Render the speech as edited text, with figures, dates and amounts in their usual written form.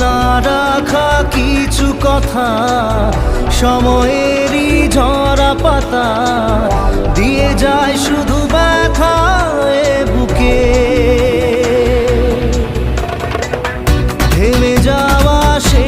না রাখা কিছু কথা সময়েরই ঝরা পাতা দিয়ে যায় শুধু ব্যথা এ বুকে। থেমে যাওয়া সে